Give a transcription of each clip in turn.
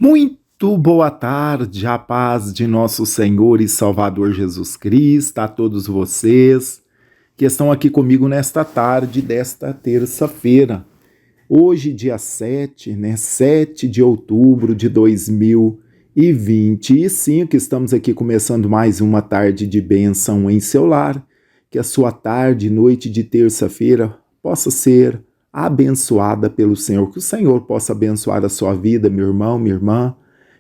Muito boa tarde, a paz de nosso Senhor e Salvador Jesus Cristo, a todos vocês que estão aqui comigo nesta tarde desta terça-feira. Hoje, dia 7, 7 de outubro de 2025, estamos aqui começando mais uma tarde de bênção em seu lar. Que a sua tarde, noite de terça-feira possa ser abençoada pelo Senhor, que o Senhor possa abençoar a sua vida, meu irmão, minha irmã,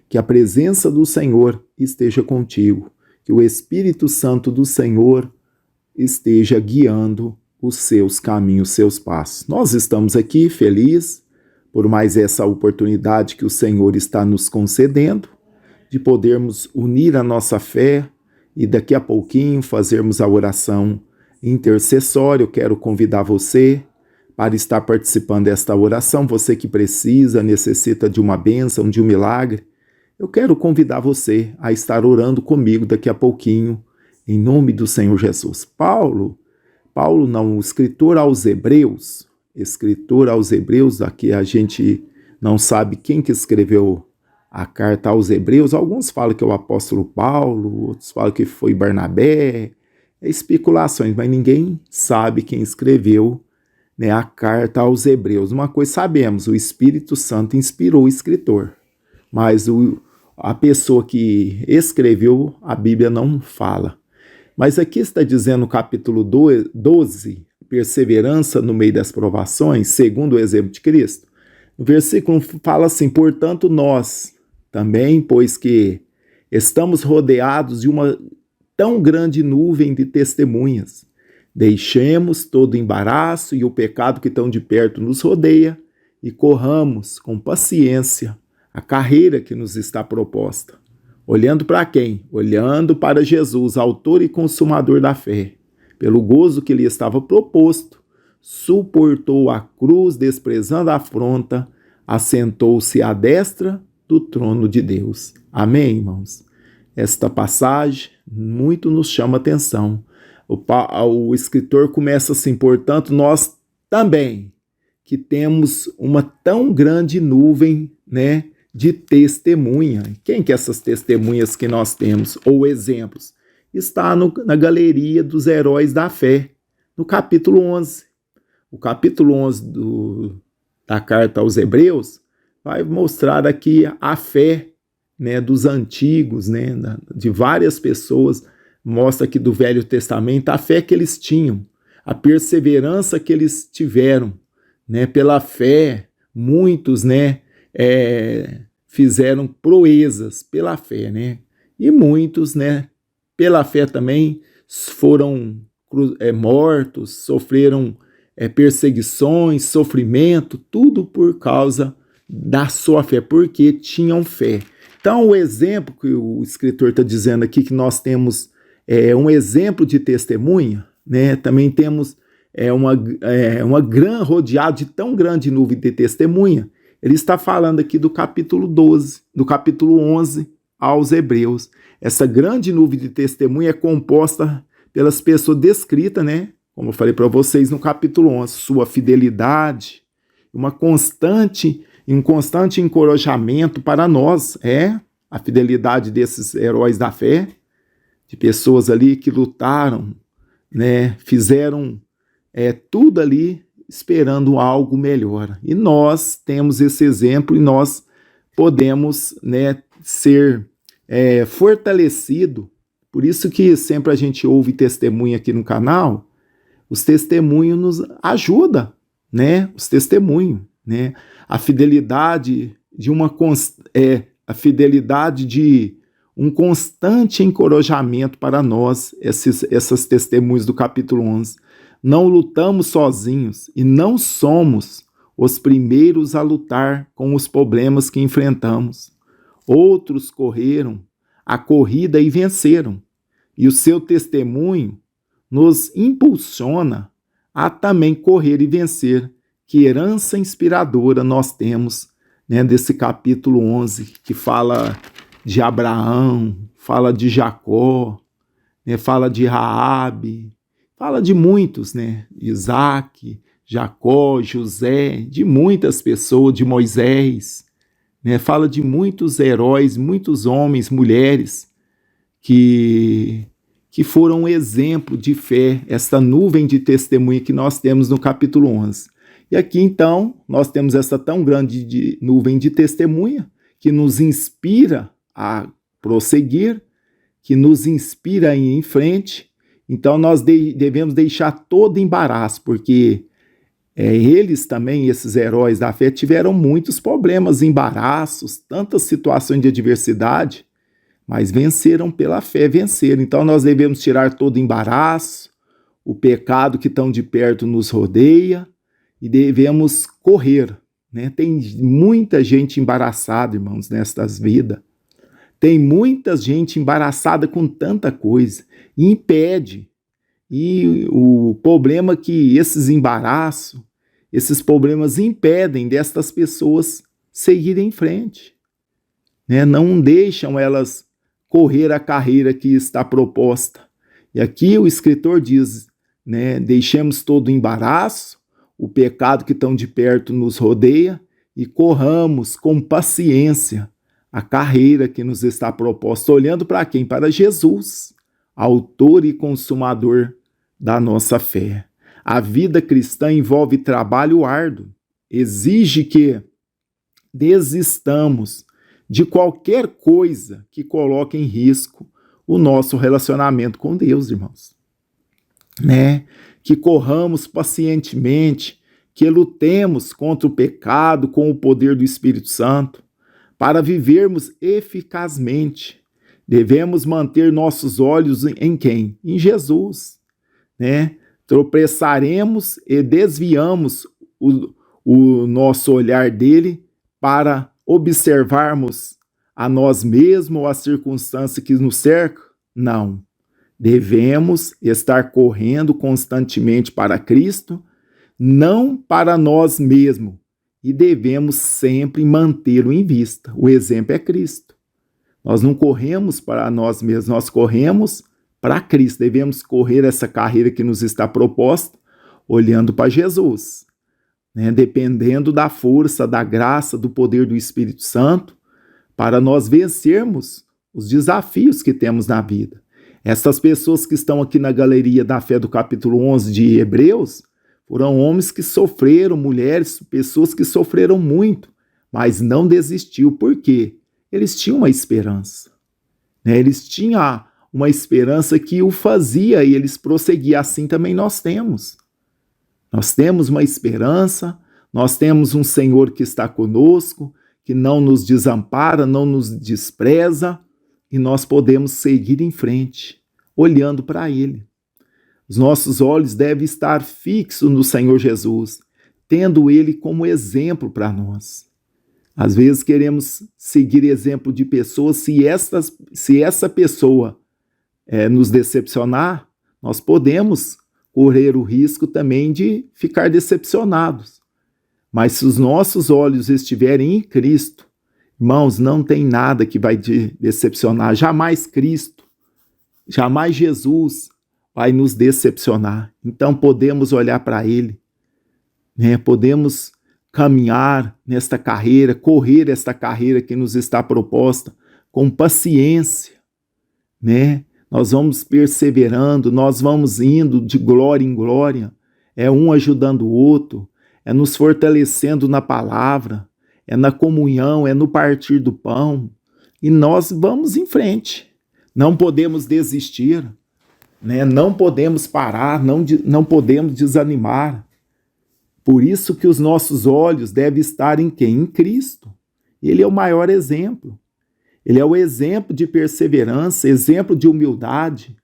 que a presença do Senhor esteja contigo, que o Espírito Santo do Senhor esteja guiando os seus caminhos, os seus passos. Nós estamos aqui felizes por mais essa oportunidade que o Senhor está nos concedendo, de podermos unir a nossa fé e daqui a pouquinho fazermos a oração intercessória. Eu quero convidar você para estar participando desta oração, você que precisa, necessita de uma bênção, de um milagre. Eu quero convidar você a estar orando comigo daqui a pouquinho, em nome do Senhor Jesus. Paulo não, o escritor aos Hebreus, aqui a gente não sabe quem que escreveu a carta aos Hebreus. Alguns falam que é o apóstolo Paulo, outros falam que foi Barnabé, especulações, mas ninguém sabe quem escreveu, a carta aos Hebreus. Uma coisa sabemos, o Espírito Santo inspirou o escritor, mas a pessoa que escreveu a Bíblia não fala. Mas aqui está dizendo no capítulo 12, perseverança no meio das provações, segundo o exemplo de Cristo. No versículo fala assim: portanto nós também, pois que estamos rodeados de uma tão grande nuvem de testemunhas, deixemos todo o embaraço e o pecado que tão de perto nos rodeia e corramos com paciência a carreira que nos está proposta. Olhando para quem? Olhando para Jesus, autor e consumador da fé. Pelo gozo que lhe estava proposto, suportou a cruz, desprezando a afronta, assentou-se à destra do trono de Deus. Amém, irmãos? Esta passagem muito nos chama atenção. O escritor começa assim: portanto, nós também, que temos uma tão grande nuvem, de testemunha. Quem que é essas testemunhas que nós temos, ou exemplos? Está na galeria dos heróis da fé, no capítulo 11. O capítulo 11 da carta aos Hebreus vai mostrar aqui a fé, dos antigos, de várias pessoas. Mostra aqui do Velho Testamento a fé que eles tinham, a perseverança que eles tiveram, pela fé. Muitos, fizeram proezas pela fé, e muitos, pela fé também foram mortos, sofreram perseguições, sofrimento, tudo por causa da sua fé, porque tinham fé. Então, o exemplo que o escritor está dizendo aqui, que nós temos um exemplo de testemunha, também temos rodeado de tão grande nuvem de testemunha. Ele está falando aqui do capítulo 12, do capítulo 11 aos Hebreus. Essa grande nuvem de testemunha é composta pelas pessoas descritas, como eu falei para vocês no capítulo 11, sua fidelidade, um constante encorajamento para nós, a fidelidade desses heróis da fé, de pessoas ali que lutaram, fizeram tudo ali esperando algo melhor. E nós temos esse exemplo e nós podemos, ser fortalecidos. Por isso que sempre a gente ouve testemunho aqui no canal. Os testemunhos nos ajudam, os testemunhos, a fidelidade de um constante encorajamento para nós, essas testemunhas do capítulo 11. Não lutamos sozinhos e não somos os primeiros a lutar com os problemas que enfrentamos. Outros correram a corrida e venceram, e o seu testemunho nos impulsiona a também correr e vencer. Que herança inspiradora nós temos, desse capítulo 11, que fala de Abraão, fala de Jacó, fala de Raabe, fala de muitos, Isaac, Jacó, José, de muitas pessoas, de Moisés, né? Fala de muitos heróis, muitos homens, mulheres que foram um exemplo de fé, essa nuvem de testemunha que nós temos no capítulo 11. E aqui, então, nós temos essa tão grande nuvem de testemunha que nos inspira a prosseguir, que nos inspira a ir em frente. Então, nós devemos deixar todo embaraço, porque eles também, esses heróis da fé, tiveram muitos problemas, embaraços, tantas situações de adversidade, mas venceram pela fé, venceram. Então, nós devemos tirar todo embaraço, o pecado que tão de perto nos rodeia, e devemos correr, né? Tem muita gente embaraçada, irmãos, nestas vidas. Tem muita gente embaraçada com tanta coisa e impede. E o problema é que esses embaraços, esses problemas impedem destas pessoas seguirem em frente, né? Não deixam elas correr a carreira que está proposta. E aqui o escritor diz, né? Deixemos todo o embaraço, o pecado que tão de perto nos rodeia e corramos com paciência a carreira que nos está proposta, olhando para quem? Para Jesus, autor e consumador da nossa fé. A vida cristã envolve trabalho árduo, exige que desistamos de qualquer coisa que coloque em risco o nosso relacionamento com Deus, irmãos, né? Que corramos pacientemente, que lutemos contra o pecado com o poder do Espírito Santo, para vivermos eficazmente. Devemos manter nossos olhos em quem? Em Jesus, né? Tropeçaremos e desviamos o nosso olhar dele para observarmos a nós mesmos ou a circunstância que nos cerca? Não. Devemos estar correndo constantemente para Cristo, não para nós mesmos, e devemos sempre mantê-lo em vista. O exemplo é Cristo. Nós não corremos para nós mesmos, nós corremos para Cristo. Devemos correr essa carreira que nos está proposta, olhando para Jesus, né? Dependendo da força, da graça, do poder do Espírito Santo, para nós vencermos os desafios que temos na vida. Essas pessoas que estão aqui na galeria da fé do capítulo 11 de Hebreus, foram homens que sofreram, mulheres, pessoas que sofreram muito, mas não desistiu. Por quê? Eles tinham uma esperança, né? Eles tinham uma esperança que o fazia e eles prosseguiam. Assim também nós temos. Nós temos uma esperança, nós temos um Senhor que está conosco, que não nos desampara, não nos despreza, e nós podemos seguir em frente, olhando para Ele. Os nossos olhos devem estar fixos no Senhor Jesus, tendo Ele como exemplo para nós. Às vezes queremos seguir exemplo de pessoas, se essa pessoa nos decepcionar, nós podemos correr o risco também de ficar decepcionados. Mas se os nossos olhos estiverem em Cristo, irmãos, não tem nada que vai te decepcionar. Jamais Cristo, jamais Jesus vai nos decepcionar. Então podemos olhar para Ele, né? Podemos caminhar nesta carreira, correr esta carreira que nos está proposta com paciência, né? Nós vamos perseverando, nós vamos indo de glória em glória, um ajudando o outro, nos fortalecendo na palavra, na comunhão, no partir do pão, e nós vamos em frente. Não podemos desistir, né? Não podemos parar, não podemos desanimar. Por isso que os nossos olhos devem estar em quem? Em Cristo. Ele é o maior exemplo. Ele é o exemplo de perseverança, exemplo de humildade,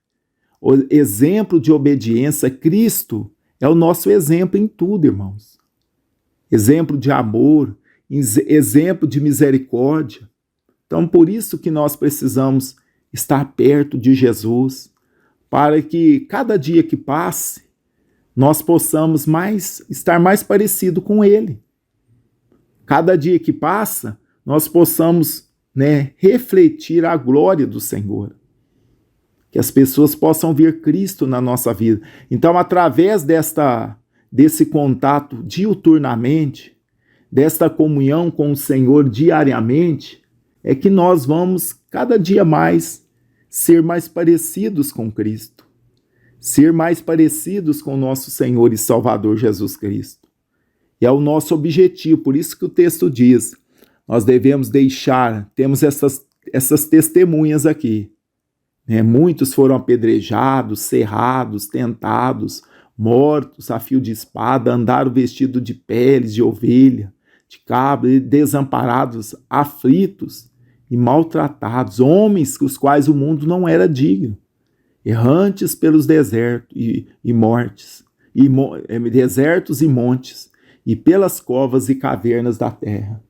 o exemplo de obediência. Cristo é o nosso exemplo em tudo, irmãos. Exemplo de amor, exemplo de misericórdia. Então, por isso que nós precisamos estar perto de Jesus, para que cada dia que passe, nós possamos estar mais parecido com Ele. Cada dia que passa, nós possamos, refletir a glória do Senhor. Que as pessoas possam ver Cristo na nossa vida. Então, através desse contato diuturnamente, desta comunhão com o Senhor diariamente, é que nós vamos cada dia mais ser mais parecidos com Cristo, ser mais parecidos com nosso Senhor e Salvador Jesus Cristo. E é o nosso objetivo, por isso que o texto diz, nós devemos deixar, temos essas testemunhas aqui, né? Muitos foram apedrejados, cerrados, tentados, mortos a fio de espada, andaram vestidos de peles de ovelha, de cabra, desamparados, aflitos e maltratados, homens os quais o mundo não era digno, errantes pelos desertos e mortes, desertos e montes, e pelas covas e cavernas da terra.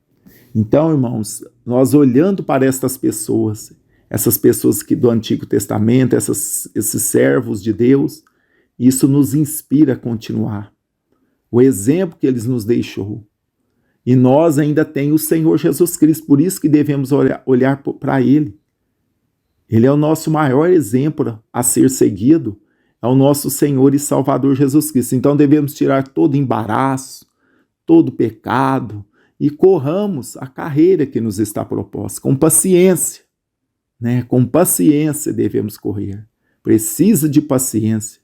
Então, irmãos, nós olhando para essas pessoas que do Antigo Testamento, esses servos de Deus, isso nos inspira a continuar. O exemplo que eles nos deixou. E nós ainda temos o Senhor Jesus Cristo, por isso que devemos olhar para Ele. Ele é o nosso maior exemplo a ser seguido, é o nosso Senhor e Salvador Jesus Cristo. Então devemos tirar todo embaraço, todo pecado e corramos a carreira que nos está proposta, com paciência, né? Com paciência devemos correr. Precisa de paciência.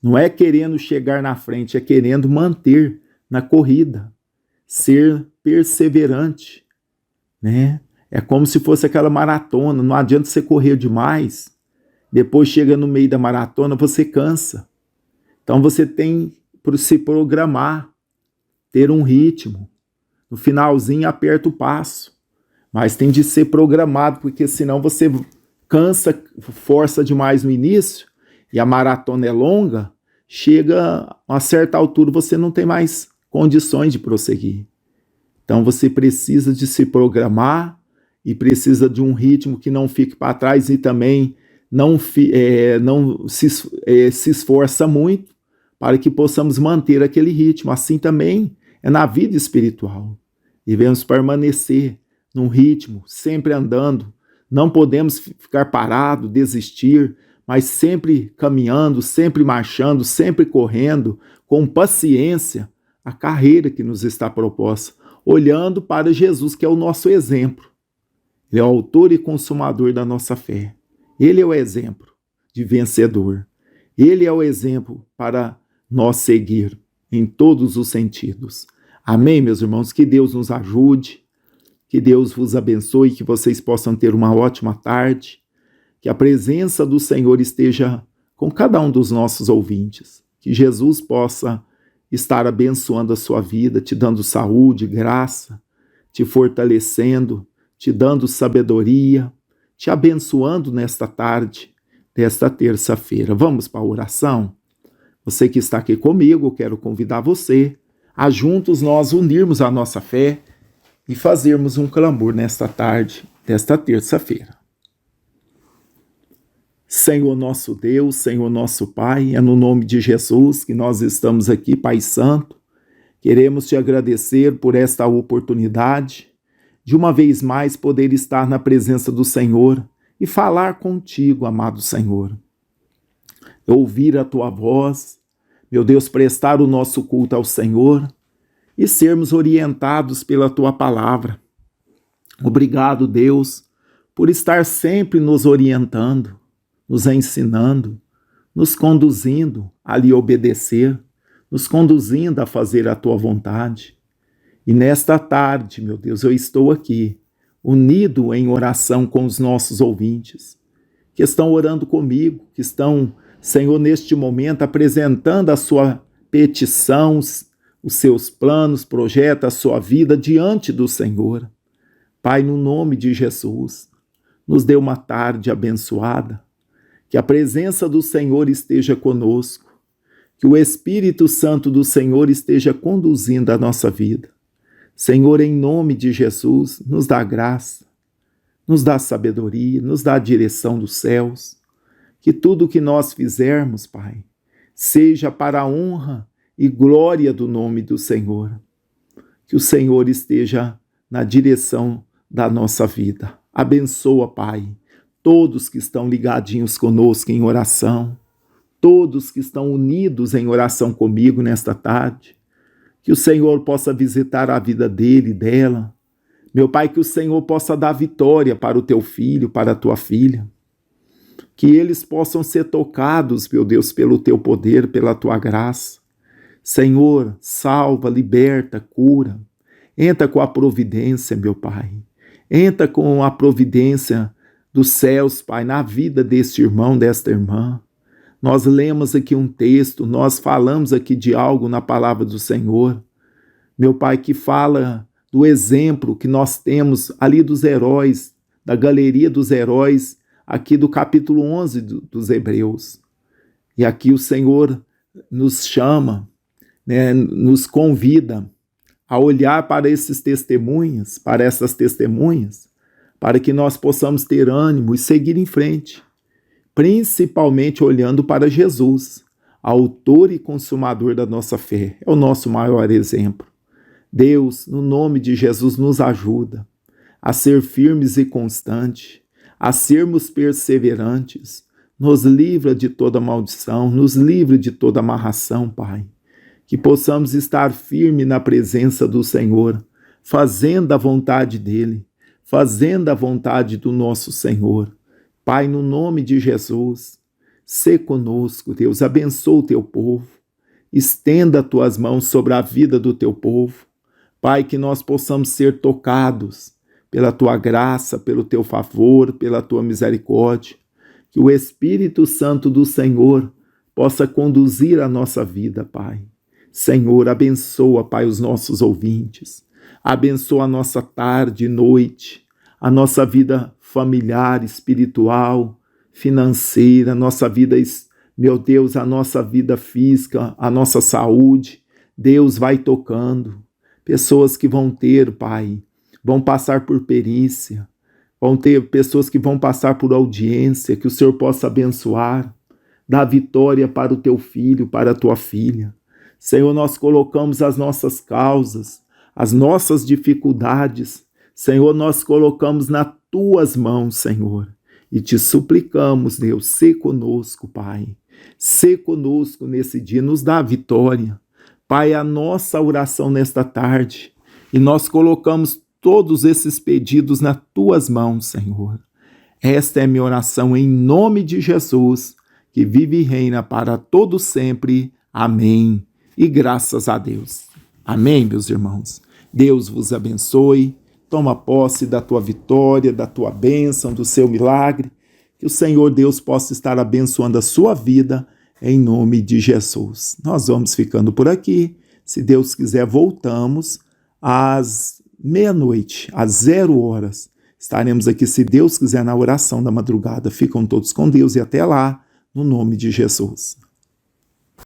Não é querendo chegar na frente, é querendo manter na corrida. Ser perseverante, né? É como se fosse aquela maratona, não adianta você correr demais, depois chega no meio da maratona, você cansa. Então você tem para se programar, ter um ritmo, no finalzinho aperta o passo, mas tem de ser programado, porque senão você cansa, força demais no início, e a maratona é longa, chega a uma certa altura, você não tem mais condições de prosseguir. Então você precisa de se programar e precisa de um ritmo que não fique para trás e também não se esforça muito para que possamos manter aquele ritmo. Assim também é na vida espiritual. Devemos permanecer num ritmo, sempre andando. Não podemos ficar parados, desistir, mas sempre caminhando, sempre marchando, sempre correndo, com paciência, a carreira que nos está proposta, olhando para Jesus, que é o nosso exemplo. Ele é o autor e consumador da nossa fé. Ele é o exemplo de vencedor. Ele é o exemplo para nós seguir em todos os sentidos. Amém, meus irmãos? Que Deus nos ajude, que Deus vos abençoe, que vocês possam ter uma ótima tarde, que a presença do Senhor esteja com cada um dos nossos ouvintes, que Jesus possa estar abençoando a sua vida, te dando saúde, graça, te fortalecendo, te dando sabedoria, te abençoando nesta tarde, desta terça-feira. Vamos para a oração? Você que está aqui comigo, eu quero convidar você a juntos nós unirmos a nossa fé e fazermos um clamor nesta tarde, desta terça-feira. Senhor nosso Deus, Senhor nosso Pai, é no nome de Jesus que nós estamos aqui, Pai Santo. Queremos te agradecer por esta oportunidade de uma vez mais poder estar na presença do Senhor e falar contigo, amado Senhor. Ouvir a tua voz, meu Deus, prestar o nosso culto ao Senhor e sermos orientados pela tua palavra. Obrigado, Deus, por estar sempre nos orientando, nos ensinando, nos conduzindo a lhe obedecer, nos conduzindo a fazer a tua vontade. E nesta tarde, meu Deus, eu estou aqui, unido em oração com os nossos ouvintes, que estão orando comigo, que estão, Senhor, neste momento apresentando a sua petição, os seus planos, projetos, a sua vida diante do Senhor. Pai, no nome de Jesus, nos dê uma tarde abençoada, que a presença do Senhor esteja conosco, que o Espírito Santo do Senhor esteja conduzindo a nossa vida. Senhor, em nome de Jesus, nos dá graça, nos dá sabedoria, nos dá a direção dos céus, que tudo o que nós fizermos, Pai, seja para a honra e glória do nome do Senhor. Que o Senhor esteja na direção da nossa vida. Abençoa, Pai, todos que estão ligadinhos conosco em oração, todos que estão unidos em oração comigo nesta tarde, Que o Senhor possa visitar a vida dele e dela. Meu Pai, que o Senhor possa dar vitória para o teu filho, para a tua filha. Que eles possam ser tocados, meu Deus, pelo teu poder, pela tua graça. Senhor, salva, liberta, cura. Entra com a providência, meu Pai. Entra com a providência dos céus, Pai, na vida deste irmão, desta irmã. Nós lemos aqui um texto, nós falamos aqui de algo na palavra do Senhor. Meu Pai, que fala do exemplo que nós temos ali dos heróis, da galeria dos heróis, aqui do capítulo 11 dos Hebreus. E aqui o Senhor nos chama, né, nos convida a olhar para esses testemunhas, para essas testemunhas, para que nós possamos ter ânimo e seguir em frente, principalmente olhando para Jesus, autor e consumador da nossa fé. É o nosso maior exemplo. Deus, no nome de Jesus, nos ajuda a ser firmes e constantes, a sermos perseverantes. Nos livra de toda maldição, nos livra de toda amarração, Pai. Que possamos estar firmes na presença do Senhor, fazendo a vontade dEle, fazendo a vontade do nosso Senhor. Pai, no nome de Jesus, sê conosco, Deus, abençoa o teu povo, estenda as tuas mãos sobre a vida do teu povo. Pai, que nós possamos ser tocados pela tua graça, pelo teu favor, pela tua misericórdia, que o Espírito Santo do Senhor possa conduzir a nossa vida, Pai. Senhor, abençoa, Pai, os nossos ouvintes, abençoa a nossa tarde e noite, a nossa vida familiar, espiritual, financeira, a nossa vida, meu Deus, a nossa vida física, a nossa saúde. Deus, vai tocando. Pessoas que vão ter, Pai, vão passar por perícia, vão ter pessoas que vão passar por audiência, que o Senhor possa abençoar, dar vitória para o teu filho, para a tua filha. Senhor, nós colocamos as nossas causas, as nossas dificuldades, Senhor, nós colocamos nas tuas mãos, Senhor, e te suplicamos, Deus, sê conosco, Pai, sê conosco nesse dia, nos dá a vitória. Pai, a nossa oração nesta tarde, e nós colocamos todos esses pedidos nas tuas mãos, Senhor. Esta é minha oração em nome de Jesus, que vive e reina para todo sempre. Amém. E graças a Deus. Amém, meus irmãos. Deus vos abençoe. Toma posse da tua vitória, da tua bênção, do seu milagre. Que o Senhor Deus possa estar abençoando a sua vida em nome de Jesus. Nós vamos ficando por aqui. Se Deus quiser, voltamos às meia-noite, às 0 horas. Estaremos aqui, se Deus quiser, na oração da madrugada. Ficam todos com Deus e até lá, no nome de Jesus.